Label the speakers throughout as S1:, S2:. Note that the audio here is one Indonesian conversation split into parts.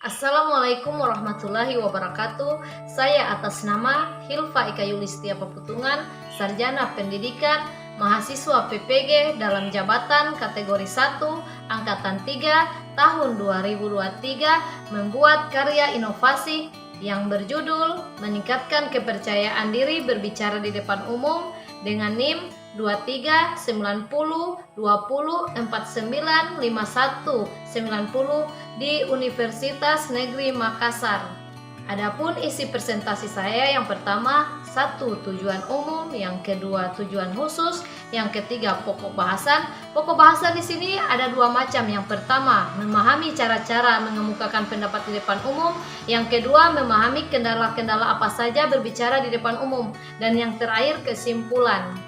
S1: Assalamualaikum warahmatullahi wabarakatuh. Saya atas nama Hilfa Ika Yulistia Peputungan, Sarjana Pendidikan, mahasiswa PPG dalam jabatan kategori 1, angkatan 3, tahun 2023, membuat karya inovasi yang berjudul Meningkatkan Kepercayaan Diri Berbicara di Depan Umum dengan NIM 239020495190 di Universitas Negeri Makassar. Adapun isi presentasi saya yang pertama, 1. Tujuan umum, yang kedua tujuan khusus, yang ketiga pokok bahasan. Pokok bahasan di sini ada dua macam. Yang pertama, memahami cara-cara mengemukakan pendapat di depan umum. Yang kedua, memahami kendala-kendala apa saja berbicara di depan umum. Dan yang terakhir, kesimpulan.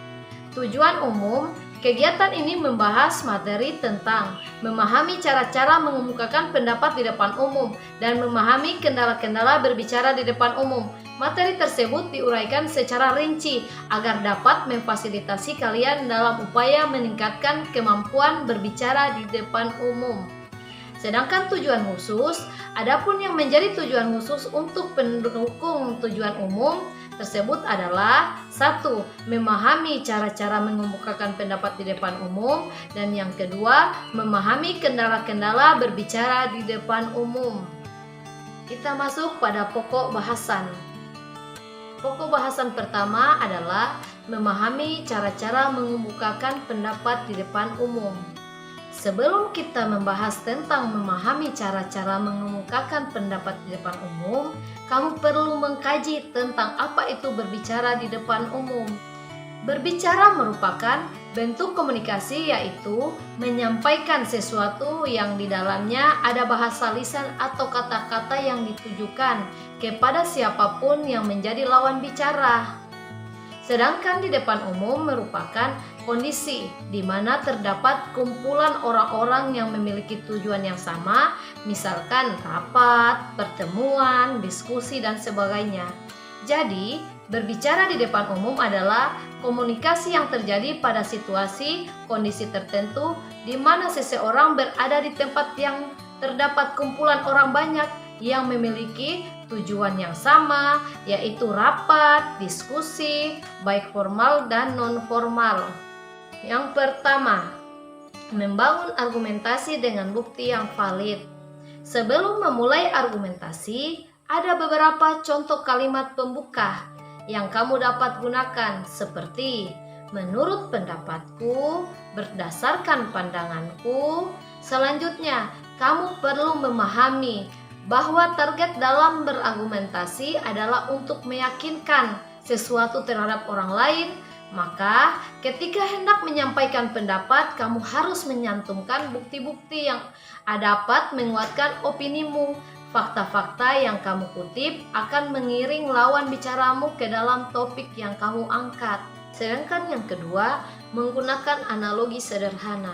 S1: Tujuan umum, kegiatan ini membahas materi tentang memahami cara-cara mengemukakan pendapat di depan umum dan memahami kendala-kendala berbicara di depan umum. Materi tersebut diuraikan secara rinci agar dapat memfasilitasi kalian dalam upaya meningkatkan kemampuan berbicara di depan umum. Sedangkan tujuan khusus, adapun yang menjadi tujuan khusus untuk pendukung tujuan umum tersebut adalah 1. Memahami cara-cara mengemukakan pendapat di depan umum, dan yang kedua, memahami kendala-kendala berbicara di depan umum. Kita masuk pada pokok bahasan. Pokok bahasan pertama adalah memahami cara-cara mengemukakan pendapat di depan umum. Sebelum kita membahas tentang memahami cara-cara mengemukakan pendapat di depan umum, kamu perlu mengkaji tentang apa itu berbicara di depan umum. Berbicara merupakan bentuk komunikasi, yaitu menyampaikan sesuatu yang di dalamnya ada bahasa lisan atau kata-kata yang ditujukan kepada siapapun yang menjadi lawan bicara. Sedangkan di depan umum merupakan kondisi di mana terdapat kumpulan orang-orang yang memiliki tujuan yang sama, misalkan rapat, pertemuan, diskusi, dan sebagainya. Jadi, berbicara di depan umum adalah komunikasi yang terjadi pada situasi, kondisi tertentu, di mana seseorang berada di tempat yang terdapat kumpulan orang banyak yang memiliki tujuan yang sama, yaitu rapat, diskusi, baik formal dan non-formal. Yang pertama, membangun argumentasi dengan bukti yang valid. Sebelum memulai argumentasi, ada beberapa contoh kalimat pembuka yang kamu dapat gunakan, seperti menurut pendapatku, berdasarkan pandanganku. Selanjutnya, kamu perlu memahami bahwa target dalam berargumentasi adalah untuk meyakinkan sesuatu terhadap orang lain. Maka ketika hendak menyampaikan pendapat, kamu harus menyantumkan bukti-bukti yang dapat menguatkan opinimu. Fakta-fakta yang kamu kutip akan mengiring lawan bicaramu ke dalam topik yang kamu angkat. Sedangkan yang kedua, menggunakan analogi sederhana.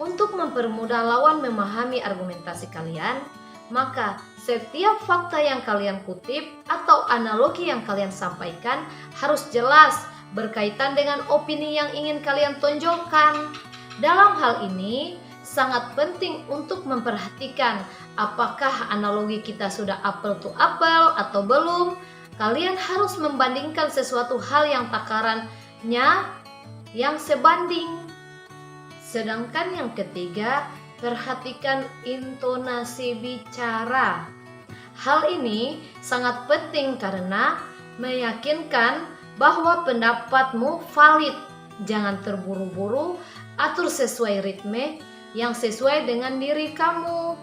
S1: Untuk mempermudah lawan memahami argumentasi kalian, maka setiap fakta yang kalian kutip atau analogi yang kalian sampaikan harus jelas berkaitan dengan opini yang ingin kalian tonjolkan. Dalam hal ini, sangat penting untuk memperhatikan apakah analogi kita sudah apple to apple atau belum. Kalian harus membandingkan sesuatu hal yang takarannya yang sebanding. Sedangkan yang ketiga, perhatikan intonasi bicara. Hal ini sangat penting karena meyakinkan bahwa pendapatmu valid. Jangan terburu-buru, atur sesuai ritme yang sesuai dengan diri kamu.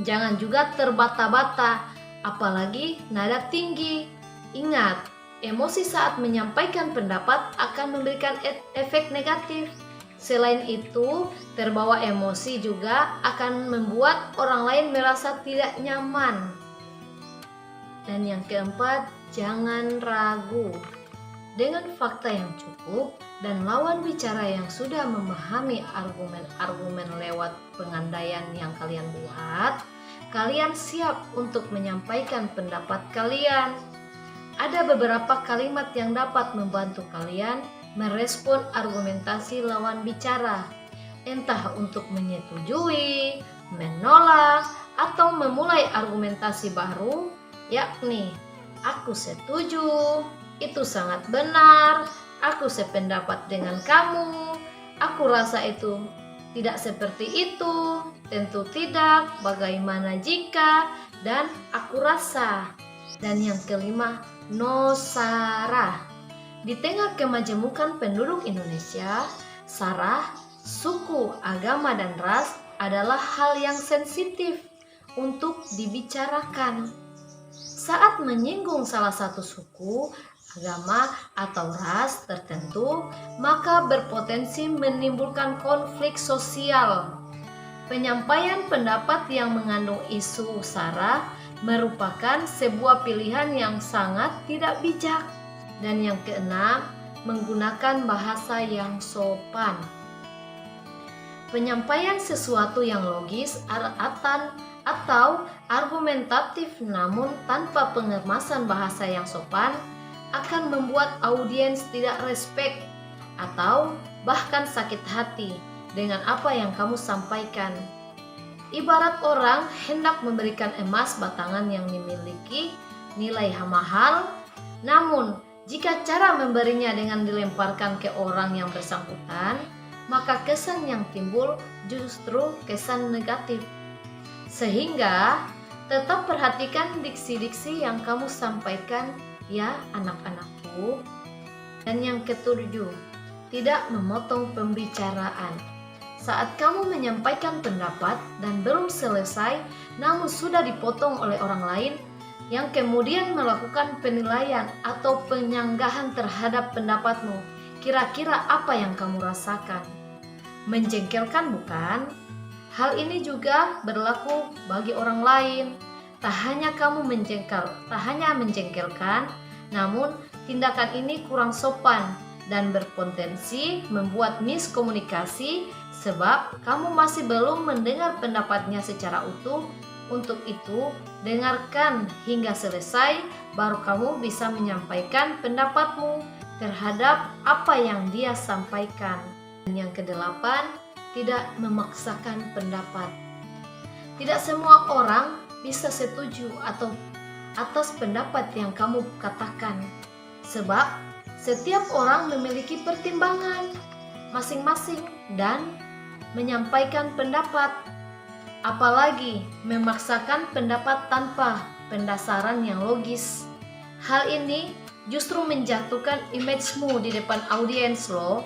S1: Jangan juga terbata-bata, apalagi nada tinggi. Ingat, emosi saat menyampaikan pendapat akan memberikan efek negatif. Selain itu, terbawa emosi juga akan membuat orang lain merasa tidak nyaman. Dan yang keempat, jangan ragu. Dengan fakta yang cukup dan lawan bicara yang sudah memahami argumen-argumen lewat pengandaian yang kalian buat, kalian siap untuk menyampaikan pendapat kalian. Ada beberapa kalimat yang dapat membantu kalian merespon argumentasi lawan bicara, entah untuk menyetujui, menolak, atau memulai argumentasi baru, yakni aku setuju, itu sangat benar, aku sependapat dengan kamu, aku rasa itu tidak seperti itu, tentu tidak, bagaimana jika, dan aku rasa. Dan yang kelima, no sara. Di tengah kemajemukan penduduk Indonesia, sara, suku, agama, dan ras adalah hal yang sensitif untuk dibicarakan. Saat menyinggung salah satu suku, agama, atau ras tertentu, maka berpotensi menimbulkan konflik sosial. Penyampaian pendapat yang mengandung isu sara merupakan sebuah pilihan yang sangat tidak bijak. Dan yang keenam, menggunakan bahasa yang sopan. Penyampaian sesuatu yang logis atau argumentatif namun tanpa pengemasan bahasa yang sopan akan membuat audiens tidak respect atau bahkan sakit hati dengan apa yang kamu sampaikan. Ibarat orang hendak memberikan emas batangan yang memiliki nilai mahal, namun jika cara memberinya dengan dilemparkan ke orang yang bersangkutan, maka kesan yang timbul justru kesan negatif. Sehingga tetap perhatikan diksi-diksi yang kamu sampaikan ya anak-anakku. Dan yang ketujuh, tidak memotong pembicaraan. Saat kamu menyampaikan pendapat dan belum selesai namun sudah dipotong oleh orang lain yang kemudian melakukan penilaian atau penyanggahan terhadap pendapatmu, kira-kira apa yang kamu rasakan? Menjengkelkan bukan? Hal ini juga berlaku bagi orang lain. Tak hanya menjengkelkan, namun tindakan ini kurang sopan dan berpotensi membuat miskomunikasi sebab kamu masih belum mendengar pendapatnya secara utuh. Untuk itu, dengarkan hingga selesai, baru kamu bisa menyampaikan pendapatmu terhadap apa yang dia sampaikan. Dan yang kedelapan, tidak memaksakan pendapat. Tidak semua orang bisa setuju atau atas pendapat yang kamu katakan, sebab setiap orang memiliki pertimbangan masing-masing dan menyampaikan pendapat. Apalagi memaksakan pendapat tanpa pendasaran yang logis. Hal ini justru menjatuhkan image-mu di depan audiens loh.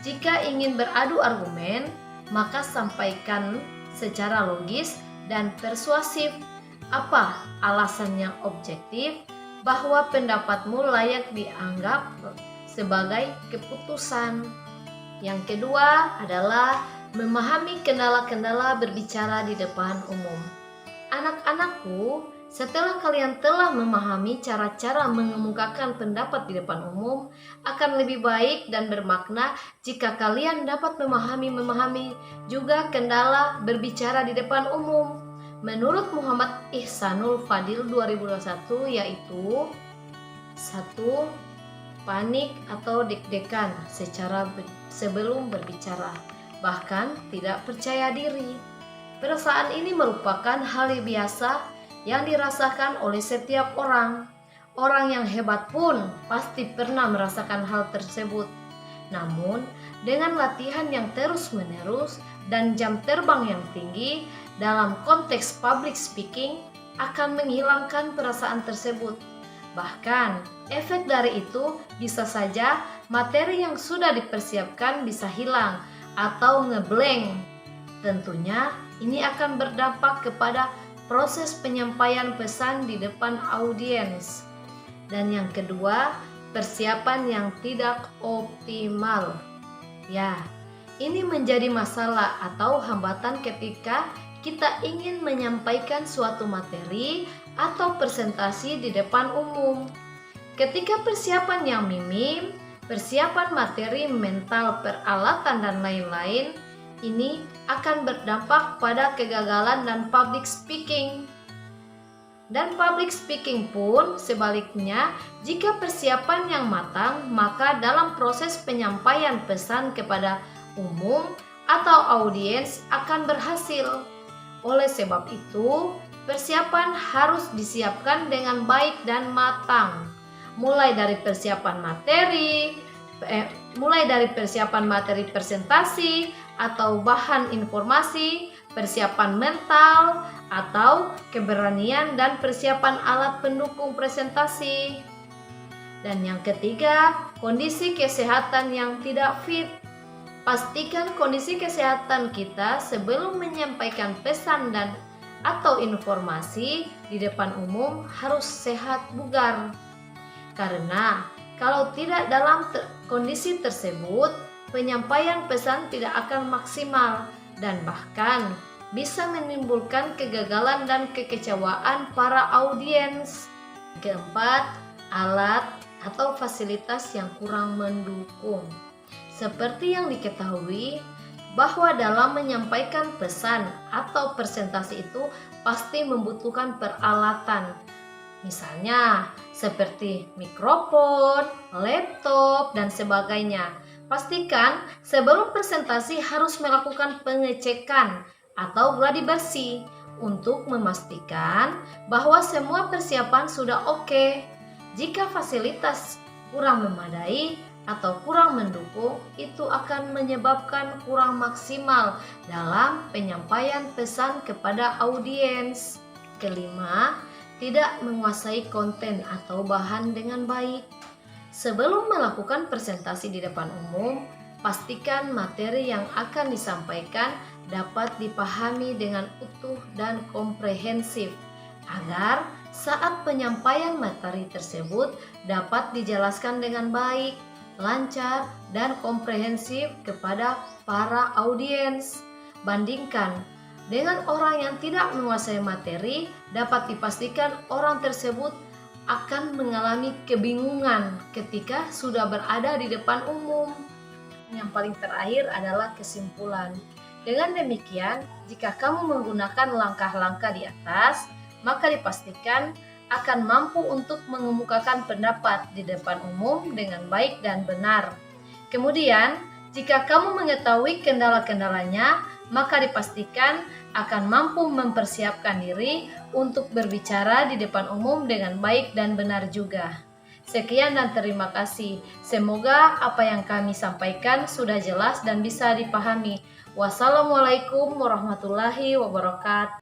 S1: Jika ingin beradu argumen, maka sampaikan secara logis dan persuasif apa alasan yang objektif bahwa pendapatmu layak dianggap sebagai keputusan. Yang kedua adalah memahami kendala-kendala berbicara di depan umum. Anak-anakku, setelah kalian telah memahami cara-cara mengemukakan pendapat di depan umum, akan lebih baik dan bermakna jika kalian dapat memahami juga kendala berbicara di depan umum. Menurut Muhammad Ihsanul Fadil 2021 yaitu 1. Panik atau deg-degan sebelum berbicara, bahkan tidak percaya diri. Perasaan ini merupakan hal yang biasa yang dirasakan oleh setiap orang. Orang yang hebat pun pasti pernah merasakan hal tersebut. Namun, dengan latihan yang terus-menerus dan jam terbang yang tinggi dalam konteks public speaking akan menghilangkan perasaan tersebut. Bahkan, efek dari itu bisa saja materi yang sudah dipersiapkan bisa hilang atau ngeblank. Tentunya ini akan berdampak kepada proses penyampaian pesan di depan audiens. Dan yang kedua, persiapan yang tidak optimal. Ya, ini menjadi masalah atau hambatan ketika kita ingin menyampaikan suatu materi atau presentasi di depan umum. Ketika persiapan yang minim, persiapan materi, mental, peralatan, dan lain-lain, ini akan berdampak pada kegagalan dan public speaking. Dan public speaking pun sebaliknya, jika persiapan yang matang, maka dalam proses penyampaian pesan kepada umum atau audiens akan berhasil. Oleh sebab itu, persiapan harus disiapkan dengan baik dan matang. Mulai dari persiapan materi presentasi atau bahan informasi, persiapan mental atau keberanian dan persiapan alat pendukung presentasi. Dan yang ketiga, kondisi kesehatan yang tidak fit. Pastikan kondisi kesehatan kita sebelum menyampaikan pesan dan atau informasi di depan umum harus sehat bugar. Karena kalau tidak dalam kondisi tersebut, penyampaian pesan tidak akan maksimal dan bahkan bisa menimbulkan kegagalan dan kekecewaan para audiens. Keempat, alat atau fasilitas yang kurang mendukung. Seperti yang diketahui bahwa dalam menyampaikan pesan atau presentasi itu pasti membutuhkan peralatan. Misalnya seperti mikrofon, laptop, dan sebagainya. Pastikan sebelum presentasi harus melakukan pengecekan atau gladi bersih untuk memastikan bahwa semua persiapan sudah oke. Jika fasilitas kurang memadai atau kurang mendukung, itu akan menyebabkan kurang maksimal dalam penyampaian pesan kepada audiens. Kelima, tidak menguasai konten atau bahan dengan baik. Sebelum melakukan presentasi di depan umum, pastikan materi yang akan disampaikan dapat dipahami dengan utuh dan komprehensif, agar saat penyampaian materi tersebut dapat dijelaskan dengan baik, lancar, dan komprehensif kepada para audiens. Bandingkan dengan orang yang tidak menguasai materi, dapat dipastikan orang tersebut akan mengalami kebingungan ketika sudah berada di depan umum. Yang paling terakhir adalah kesimpulan. Dengan demikian, jika kamu menggunakan langkah-langkah di atas, maka dipastikan akan mampu untuk mengemukakan pendapat di depan umum dengan baik dan benar. Kemudian, jika kamu mengetahui kendala-kendalanya, maka dipastikan akan mampu mempersiapkan diri untuk berbicara di depan umum dengan baik dan benar juga. Sekian dan terima kasih. Semoga apa yang kami sampaikan sudah jelas dan bisa dipahami. Wassalamualaikum warahmatullahi wabarakatuh.